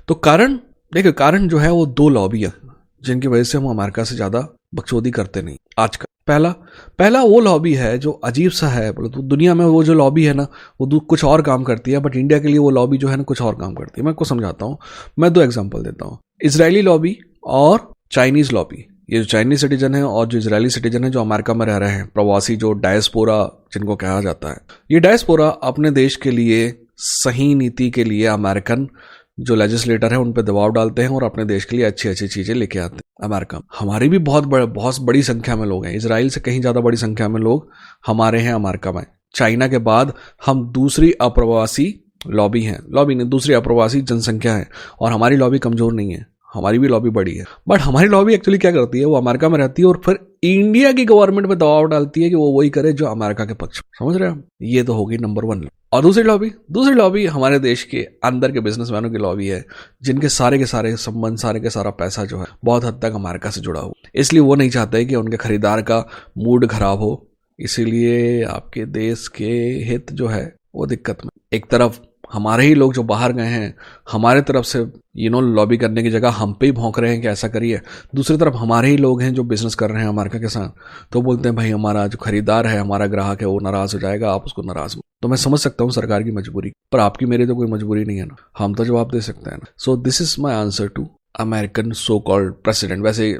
तो कारण देखिए, कारण जो है वो दो लॉबी है जिनकी वजह से हम अमेरिका से ज़्यादा बकचोदी करते नहीं आज का। पहला वो लॉबी है जो अजीब सा है, बोलो तो दुनिया में वो जो लॉबी है ना वो कुछ और काम करती है, बट इंडिया के लिए वो लॉबी जो है ना कुछ और काम करती है। मैं आपको समझाता हूँ, मैं दो एग्जांपल देता हूँ, इजरायली लॉबी और चाइनीज लॉबी। ये जो चाइनीज सिटीजन है और जो इजरायली सिटीजन है जो अमेरिका में रह रहे हैं, प्रवासी जो डायस्पोरा जिनको कहा जाता है, ये डायस्पोरा अपने देश के लिए सही नीति के लिए अमेरिकन जो लेजिस्लेटर है उन पे दबाव डालते हैं और अपने देश के लिए अच्छी अच्छी चीजें लेके आते हैं अमेरिका। हमारी भी बहुत बड़ी संख्या में लोग हैं, इजराइल से कहीं ज्यादा बड़ी संख्या में लोग हमारे हैं अमेरिका में। चाइना के बाद हम दूसरी अप्रवासी लॉबी हैं, लॉबी नहीं दूसरी अप्रवासी जनसंख्या है, और हमारी लॉबी कमजोर नहीं है, हमारी भी लॉबी बड़ी है। बट हमारी लॉबी एक्चुअली क्या करती है, वो अमेरिका में रहती है और फिर इंडिया की गवर्नमेंट पे दबाव डालती है कि वो वही करे जो अमेरिका के पक्ष। समझ रहे हैं हम? ये तो होगी नंबर 1। और दूसरी लॉबी हमारे देश के अंदर के बिजनेसमैनों की लॉबी है, जिनके सारे के सारे संबंध, सारे के सारा पैसा जो है बहुत हद तक अमेरिका से जुड़ा हो, इसलिए वो नहीं चाहते कि उनके खरीदार का मूड खराब हो, इसीलिए आपके देश के हित जो है वो दिक्कत में। एक तरफ हमारे ही लोग जो बाहर गए हैं हमारे तरफ से लॉबी करने की जगह हम पे ही भौंक रहे हैं कि ऐसा करिए, दूसरी तरफ हमारे ही लोग हैं जो बिजनेस कर रहे हैं अमेरिका के साथ, तो बोलते हैं भाई हमारा जो खरीदार है, हमारा ग्राहक है वो नाराज हो जाएगा, आप उसको नाराज। तो मैं समझ सकता हूँ सरकार की मजबूरी, पर आपकी मेरी तो कोई मजबूरी नहीं है ना, हम तो जवाब दे सकते हैं ना। So this is my answer to American so called president. वैसे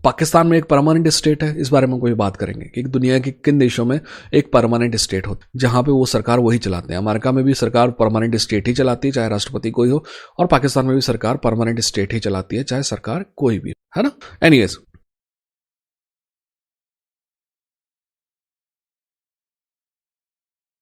पाकिस्तान में एक परमानेंट स्टेट है, इस बारे में कोई बात करेंगे कि दुनिया के किन देशों में एक परमानेंट स्टेट होता है जहां पे वो सरकार वही चलाते हैं। अमेरिका में भी सरकार परमानेंट स्टेट ही चलाती है चाहे राष्ट्रपति कोई हो, और पाकिस्तान में भी सरकार परमानेंट स्टेट ही चलाती है चाहे सरकार कोई भी, है ना। एनीवेज,